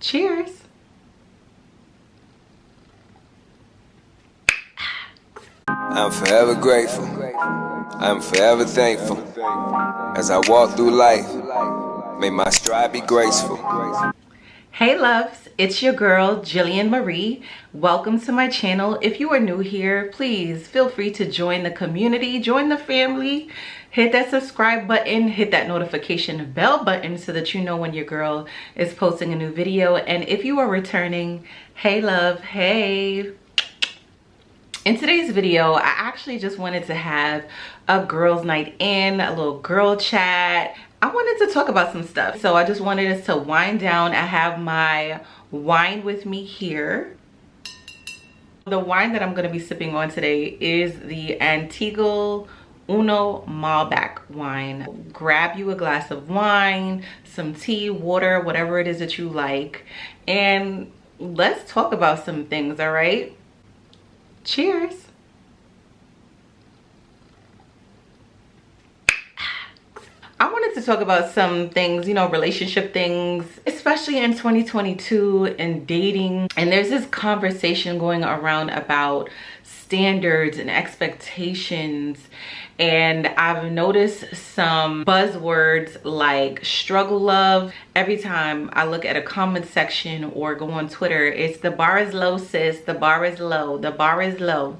Cheers. I'm forever grateful. I'm forever thankful. As I walk through life, may my stride be graceful. Hey loves, it's your girl Jillian Marie. Welcome to my channel. If you are new here, please feel free to join the community, join the family, hit that subscribe button, hit that notification bell button so that you know when your girl is posting a new video. And if you are returning, hey love, hey. In today's video, I actually just wanted to have a girls' night in, a little girl chat. I wanted to talk about some stuff. So I just wanted us to wind down. I have my wine with me here. The wine that I'm going to be sipping on today is the Antigo Uno Malbec wine. Grab you a glass of wine, some tea, water, whatever it is that you like. And let's talk about some things, all right? Cheers. I wanted to talk about some things, you know, relationship things, especially in 2022 and dating. And there's this conversation going around about standards and expectations. And I've noticed some buzzwords like struggle love. Every time I look at a comment section or go on Twitter, it's the bar is low, sis, the bar is low, the bar is low.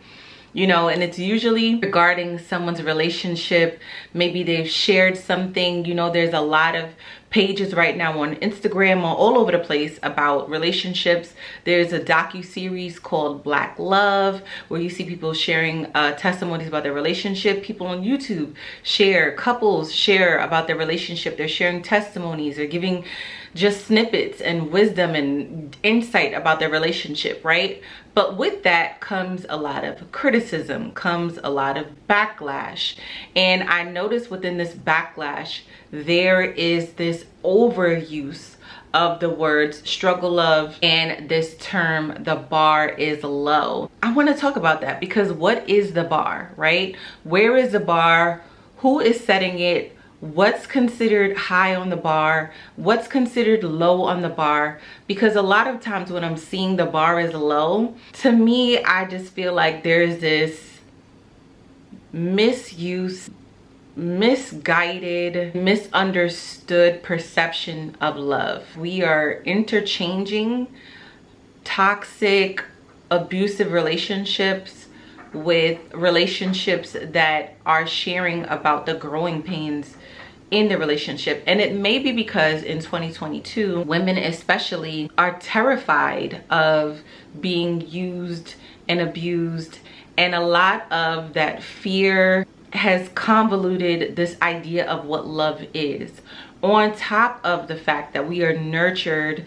You know, and it's usually regarding someone's relationship. Maybe they've shared something. You know, there's a lot of pages right now on Instagram or all over the place about relationships. There's a docu-series called Black Love where you see people sharing testimonies about their relationship. People on YouTube share, couples share about their relationship. They're sharing testimonies. They're giving just snippets and wisdom and insight about their relationship, right? But with that comes a lot of criticism, comes a lot of backlash. And I noticed within this backlash, there is this overuse of the words struggle love and this term, the bar is low. I want to talk about that because what is the bar, right? Where is the bar? Who is setting it? What's considered high on the bar? What's considered low on the bar? Because a lot of times when I'm seeing the bar is low, to me, I just feel like there's this misuse, misguided, misunderstood perception of love. We are interchanging toxic, abusive relationships with relationships that are sharing about the growing pains in the relationship. And it may be because in 2022, women especially are terrified of being used and abused, and a lot of that fear has convoluted this idea of what love is, on top of the fact that we are nurtured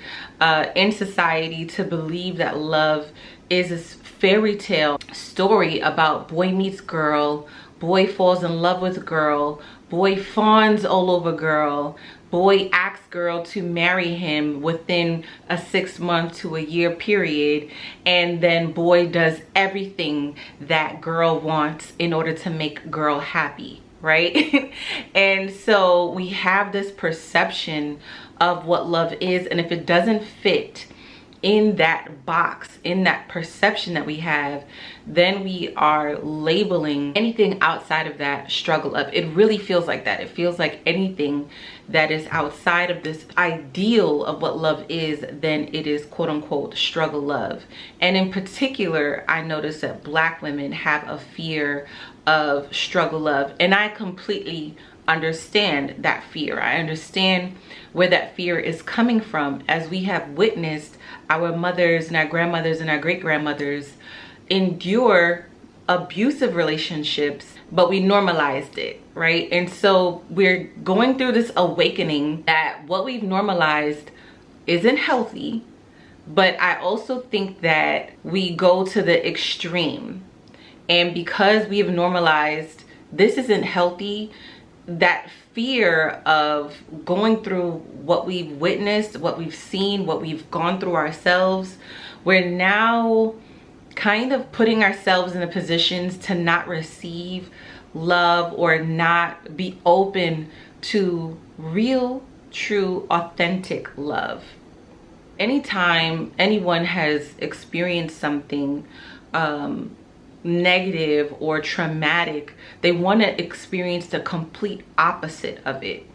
in society to believe that love is this fairy tale story about boy meets girl, boy falls in love with girl, boy fawns all over girl, boy asks girl to marry him within a 6 month to a year period, and then boy does everything that girl wants in order to make girl happy, right? And so we have this perception of what love is, and if it doesn't fit in that box, in that perception that we have, then we are labeling anything outside of that struggle love. It really feels like that. It feels like anything that is outside of this ideal of what love is, then it is quote unquote struggle love. And in particular, I notice that Black women have a fear of struggle love, and I completely understand that fear. I understand where that fear is coming from, as we have witnessed our mothers and our grandmothers and our great-grandmothers endure abusive relationships, but we normalized it, right? And so we're going through this awakening that what we've normalized isn't healthy, but I also think that we go to the extreme. And because we have normalized this isn't healthy, that fear of going through what we've witnessed, what we've seen, what we've gone through ourselves, we're now kind of putting ourselves in a positions to not receive love or not be open to real, true, authentic love. anytime anyone has experienced something negative or traumatic, they want to experience the complete opposite of it.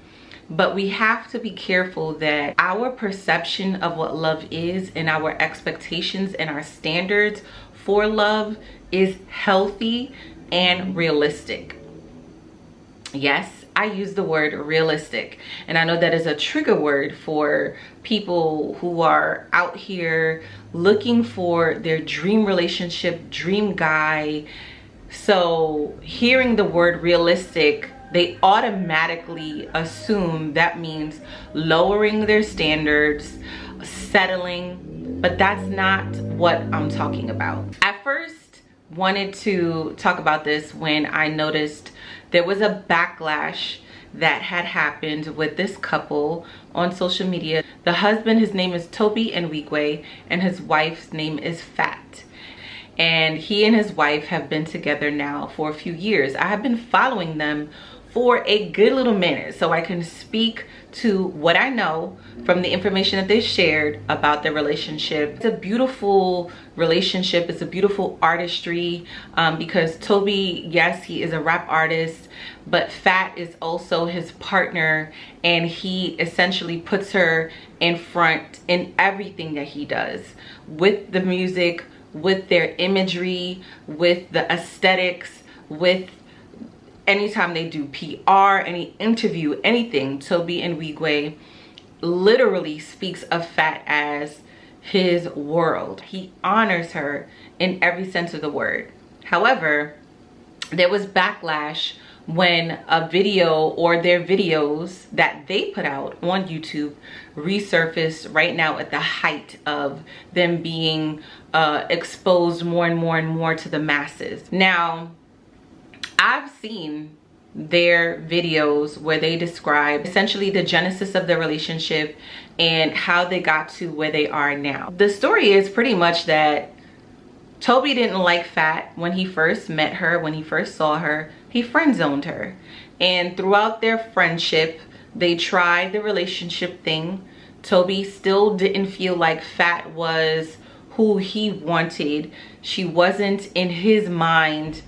But we have to be careful that our perception of what love is and our expectations and our standards for love is healthy and realistic. Yes, I use the word realistic, and I know that is a trigger word for people who are out here looking for their dream relationship, dream guy. So hearing the word realistic, they automatically assume that means lowering their standards, settling, but that's not what I'm talking about. At first, wanted to talk about this when I noticed there was a backlash that had happened with this couple on social media. The husband, his name is Toby Nwigwe, and his wife's name is Fat. And he and his wife have been together now for a few years. I have been following them for a good little minute, so I can speak to what I know from the information that they shared about their relationship. It's a beautiful relationship. It's a beautiful artistry, because Toby, yes, he is a rap artist, but Fat is also his partner, and he essentially puts her in front in everything that he does, with the music, with their imagery, with the aesthetics, with anytime they do PR, any interview, anything. Toby Nwigwe literally speaks of Fat as his world. He honors her in every sense of the word. However, there was backlash when a video or their videos that they put out on YouTube resurfaced right now at the height of them being exposed more and more and more to the masses. Now, I've seen their videos where they describe essentially the genesis of their relationship and how they got to where they are now. The story is pretty much that Toby didn't like Fat when he first met her, when he first saw her. He friend zoned her. And throughout their friendship, they tried the relationship thing. Toby still didn't feel like Fat was who he wanted. She wasn't, in his mind,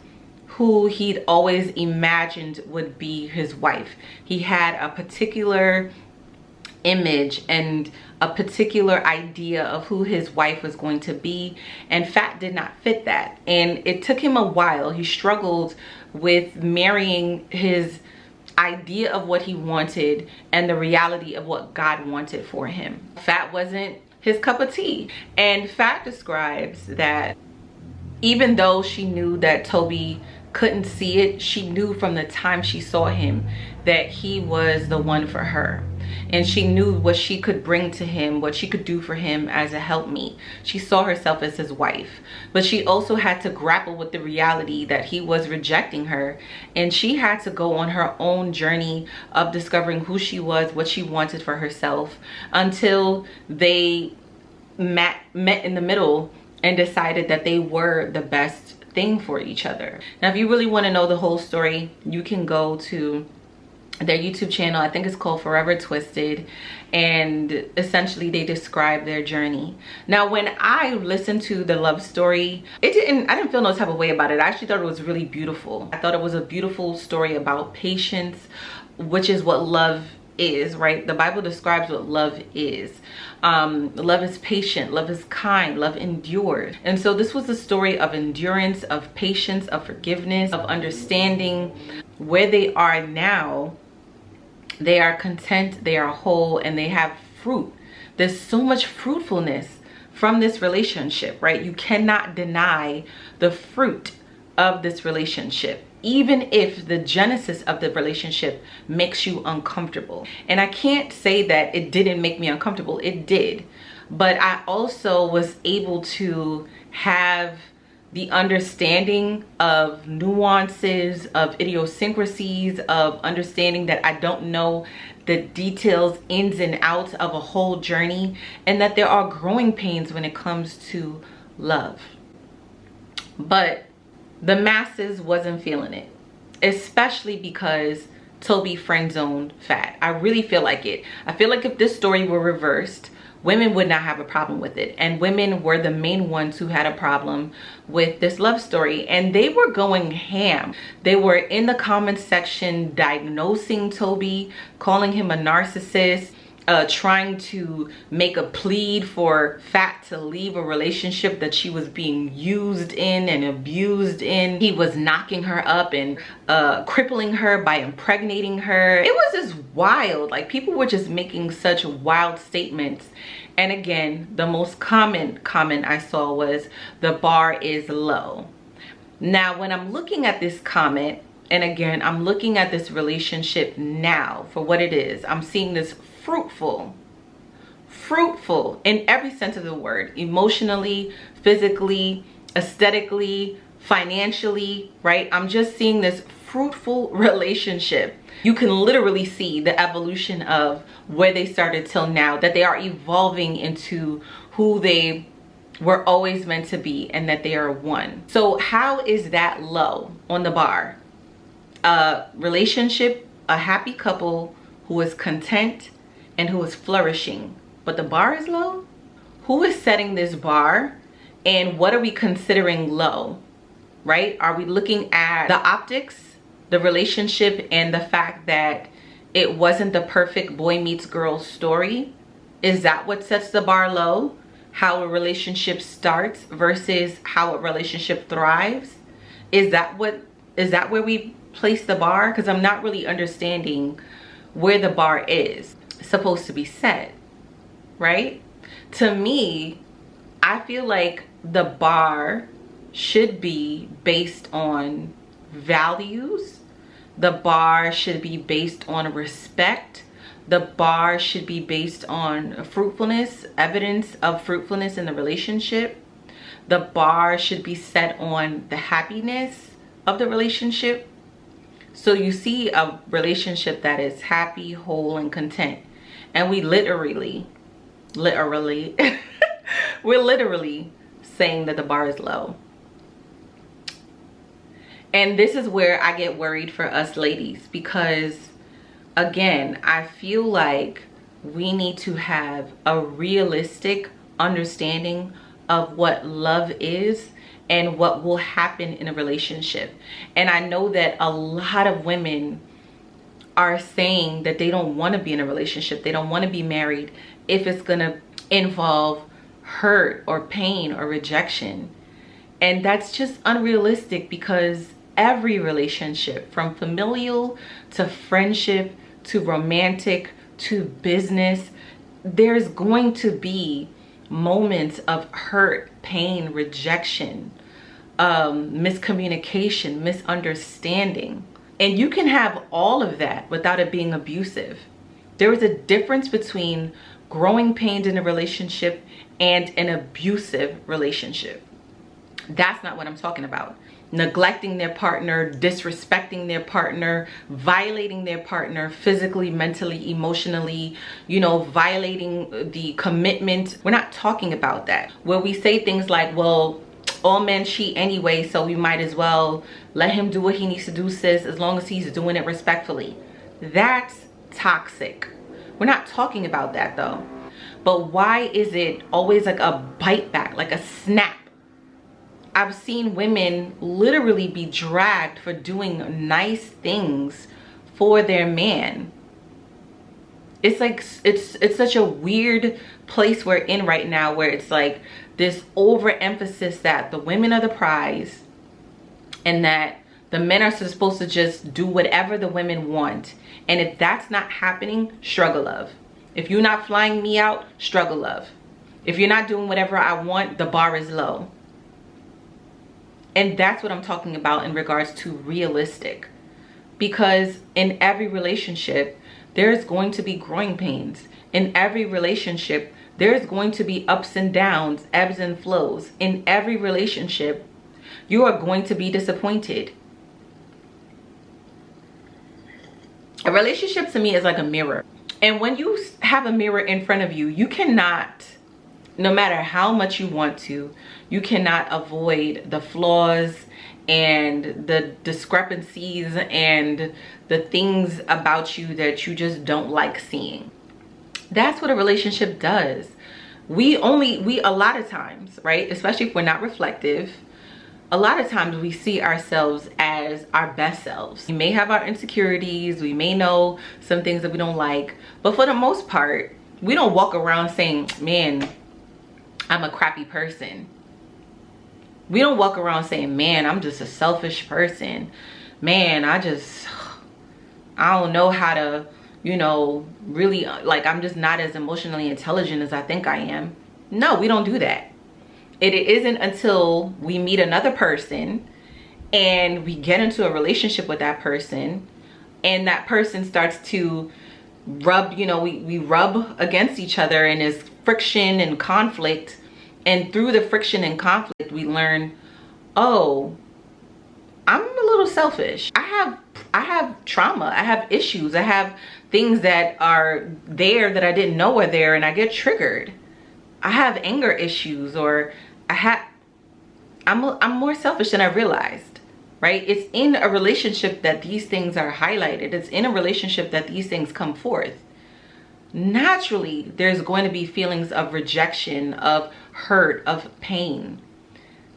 who he'd always imagined would be his wife. He had a particular image and a particular idea of who his wife was going to be, and Fat did not fit that. And it took him a while. He struggled with marrying his idea of what he wanted and the reality of what God wanted for him. Fat wasn't his cup of tea. And Fat describes that even though she knew that Toby couldn't see it, she knew from the time she saw him that he was the one for her. And she knew what she could bring to him, what she could do for him as a helpmeet. She saw herself as his wife. But she also had to grapple with the reality that he was rejecting her. And she had to go on her own journey of discovering who she was, what she wanted for herself, until they met in the middle and decided that they were the best thing for each other. Now, if you really want to know the whole story, you can go to their YouTube channel. I think it's called Forever Twisted, and essentially they describe their journey. Now, when I listened to the love story, I didn't feel no type of way about it. I actually thought it was really beautiful. I thought it was a beautiful story about patience, which is what love is, right? The Bible describes what love is. Love is patient, love is kind, love endures. And so this was a story of endurance, of patience, of forgiveness, of understanding where they are now. They are content, they are whole, and they have fruit. There's so much fruitfulness from this relationship, right? You cannot deny the fruit of this relationship, even if the genesis of the relationship makes you uncomfortable. And I can't say that it didn't make me uncomfortable. It did. But I also was able to have the understanding of nuances, of idiosyncrasies, of understanding that I don't know the details, ins and outs of a whole journey, and that there are growing pains when it comes to love. But the masses wasn't feeling it, especially because Toby friend-zoned Fat. I really feel like it. I feel like if this story were reversed, women would not have a problem with it. And women were the main ones who had a problem with this love story. And they were going ham. They were in the comments section diagnosing Toby, calling him a narcissist, trying to make a plea for Fat to leave a relationship that she was being used in and abused in. He was knocking her up and crippling her by impregnating her. It was just wild. Like, people were just making such wild statements. And again, the most common comment I saw was, the bar is low. Now, when I'm looking at this comment, and again, I'm looking at this relationship now for what it is, I'm seeing this fruitful in every sense of the word, emotionally, physically, aesthetically, financially, right? I'm just seeing this fruitful relationship. You can literally see the evolution of where they started till now, that they are evolving into who they were always meant to be, and that they are one. So how is that low on the bar? A relationship, a happy couple who is content and who is flourishing, but the bar is low? Who is setting this bar, and what are we considering low, right? Are we looking at the optics, the relationship, and the fact that it wasn't the perfect boy meets girl story? Is that what sets the bar low? How a relationship starts versus how a relationship thrives? Is that where we place the bar? Because I'm not really understanding where the bar is supposed to be set, right? To me, I feel like the bar should be based on values. The bar should be based on respect. The bar should be based on fruitfulness, evidence of fruitfulness in the relationship. The bar should be set on the happiness of the relationship. So you see a relationship that is happy, whole, and content. And we literally, we're literally saying that the bar is low. And this is where I get worried for us ladies, because again, I feel like we need to have a realistic understanding of what love is and what will happen in a relationship. And I know that a lot of women are saying that they don't want to be in a relationship, they don't want to be married if it's gonna involve hurt or pain or rejection. And that's just unrealistic, because every relationship, from familial to friendship to romantic to business, there's going to be moments of hurt, pain, rejection, miscommunication, misunderstanding. And you can have all of that without it being abusive. There is a difference between growing pains in a relationship and an abusive relationship. That's not what I'm talking about. Neglecting their partner, disrespecting their partner, violating their partner physically, mentally, emotionally, violating the commitment. We're not talking about that. Where we say things like, well, all men cheat anyway, so we might as well let him do what he needs to do, sis, as long as he's doing it respectfully. That's toxic. We're not talking about that though. But why is it always like a bite back, like a snap? I've seen women literally be dragged for doing nice things for their man. It's like, it's such a weird place we're in right now, where it's like this overemphasis that the women are the prize and that the men are supposed to just do whatever the women want. And if that's not happening, struggle love. If you're not flying me out, struggle love. If you're not doing whatever I want, the bar is low. And that's what I'm talking about in regards to realistic. Because in every relationship, there's going to be growing pains. In every relationship, there's going to be ups and downs, ebbs and flows. In every relationship, you are going to be disappointed. A relationship to me is like a mirror. And when you have a mirror in front of you, you cannot, no matter how much you want to, you cannot avoid the flaws and the discrepancies and the things about you that you just don't like seeing. That's what a relationship does. we a lot of times, right, especially if we're not reflective, a lot of times we see ourselves as our best selves. We may have our insecurities, we may know some things that we don't like, but for the most part, we don't walk around saying, man, I'm a crappy person. We don't walk around saying, man, I'm just a selfish person. Man, I don't know how to, you know, really, like, I'm just not as emotionally intelligent as I think I am. No, we don't do that. It isn't until we meet another person and we get into a relationship with that person and that person starts to rub, you know, we rub against each other and there's friction and conflict. And through the friction and conflict, we learn, oh, I'm a little selfish. I have trauma. I have issues. I have things that are there that I didn't know were there, and I get triggered. I have anger issues, or I'm more selfish than I realized, right? It's in a relationship that these things are highlighted. It's in a relationship that these things come forth. Naturally, there's going to be feelings of rejection, of hurt, of pain.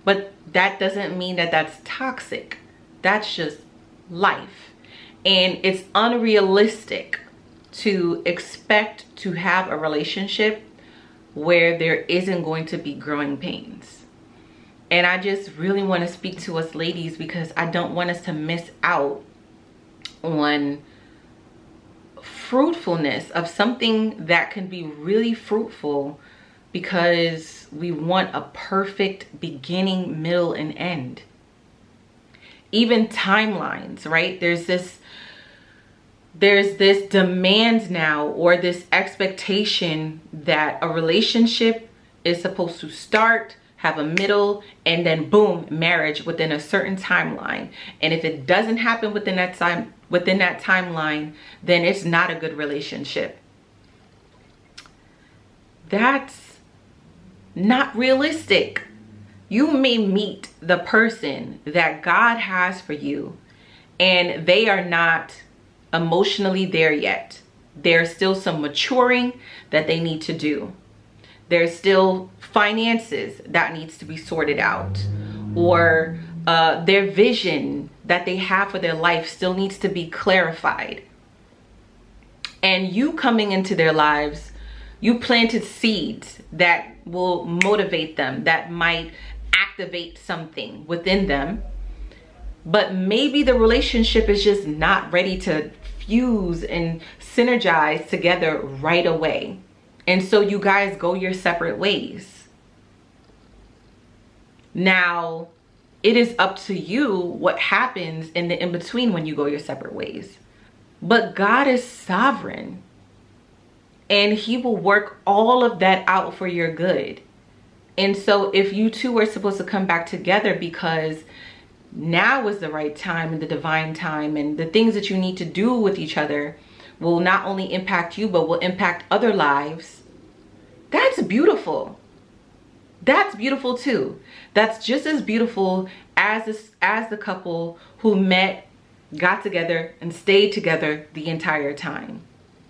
But that doesn't mean that that's toxic. That's just life. And it's unrealistic to expect to have a relationship where there isn't going to be growing pains. And I just really want to speak to us ladies, because I don't want us to miss out on fruitfulness of something that can be really fruitful, because we want a perfect beginning, middle, and end. Even timelines, right? There's this demand now, or this expectation that a relationship is supposed to start, have a middle, and then boom, marriage within a certain timeline. And if it doesn't happen within that timeline, then it's not a good relationship. That's not realistic. You may meet the person that God has for you, and they are not emotionally there yet. There's still some maturing that they need to do. There's still finances that needs to be sorted out, or their vision that they have for their life still needs to be clarified. And you coming into their lives, you planted seeds that will motivate them, that might activate something within them. But maybe the relationship is just not ready to fuse and synergize together right away. And so you guys go your separate ways. Now, it is up to you what happens in the in-between when you go your separate ways. But God is sovereign, and he will work all of that out for your good. And so if you two are supposed to come back together because now is the right time and the divine time, and the things that you need to do with each other will not only impact you, but will impact other lives, that's beautiful. That's beautiful too. That's just as beautiful as the couple who met, got together, and stayed together the entire time.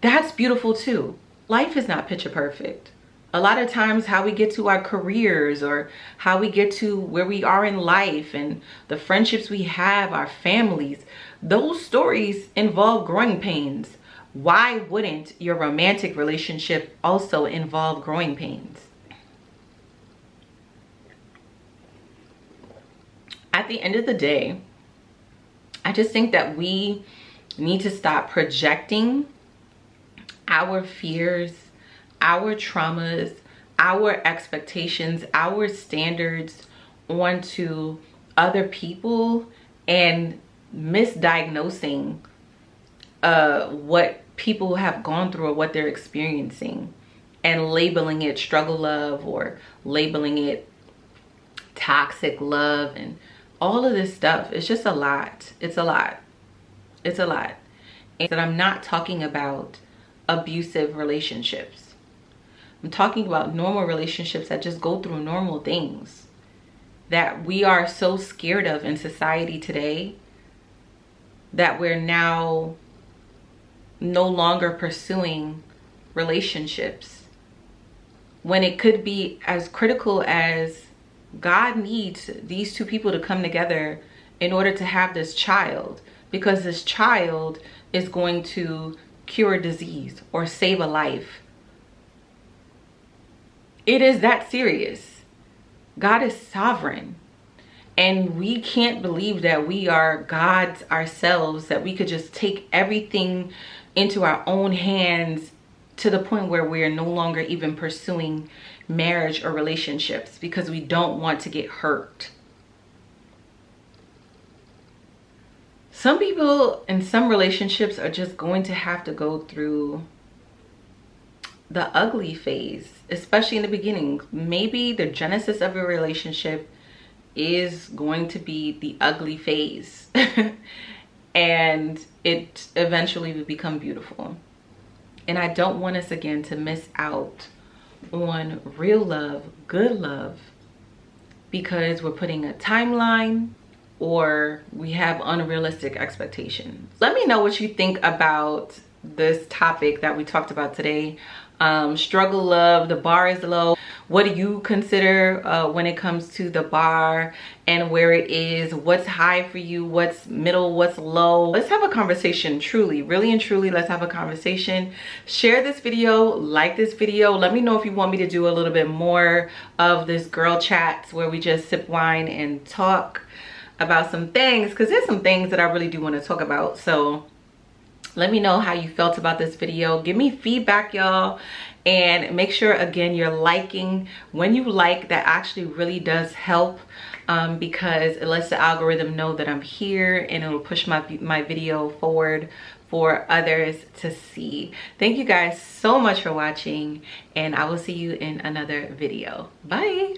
That's beautiful too. Life is not picture perfect. A lot of times how we get to our careers, or how we get to where we are in life, and the friendships we have, our families, those stories involve growing pains. Why wouldn't your romantic relationship also involve growing pains? At the end of the day, I just think that we need to stop projecting our fears, our traumas, our expectations, our standards onto other people, and misdiagnosing what people have gone through or what they're experiencing, and labeling it struggle love, or labeling it toxic love, and all of this stuff. It's just a lot. It's a lot. It's a lot. And that I'm not talking about abusive relationships. I'm talking about normal relationships that just go through normal things that we are so scared of in society today, that we're now no longer pursuing relationships when it could be as critical as God needs these two people to come together in order to have this child, because this child is going to cure disease or save a life. It is that serious. God is sovereign. And we can't believe that we are gods ourselves, that we could just take everything into our own hands to the point where we are no longer even pursuing marriage or relationships because we don't want to get hurt. Some people in some relationships are just going to have to go through the ugly phase, especially in the beginning. Maybe the genesis of a relationship is going to be the ugly phase and it eventually will become beautiful. And I don't want us again to miss out on real love, good love, because we're putting a timeline or we have unrealistic expectations. Let me know what you think about this topic that we talked about today. Struggle love, the bar is low. What do you consider when it comes to the bar and where it is? What's high for you? What's middle? What's low? Let's have a conversation, truly, really and truly. Let's have a conversation. Share this video, like this video. Let me know if you want me to do a little bit more of this girl chats where we just sip wine and talk about some things, because there's some things that I really do want to talk about. So let me know how you felt about this video. Give me feedback, y'all. And make sure, again, you're liking. When you like, that actually really does help because it lets the algorithm know that I'm here and it'll push my video forward for others to see. Thank you guys so much for watching, and I will see you in another video. Bye.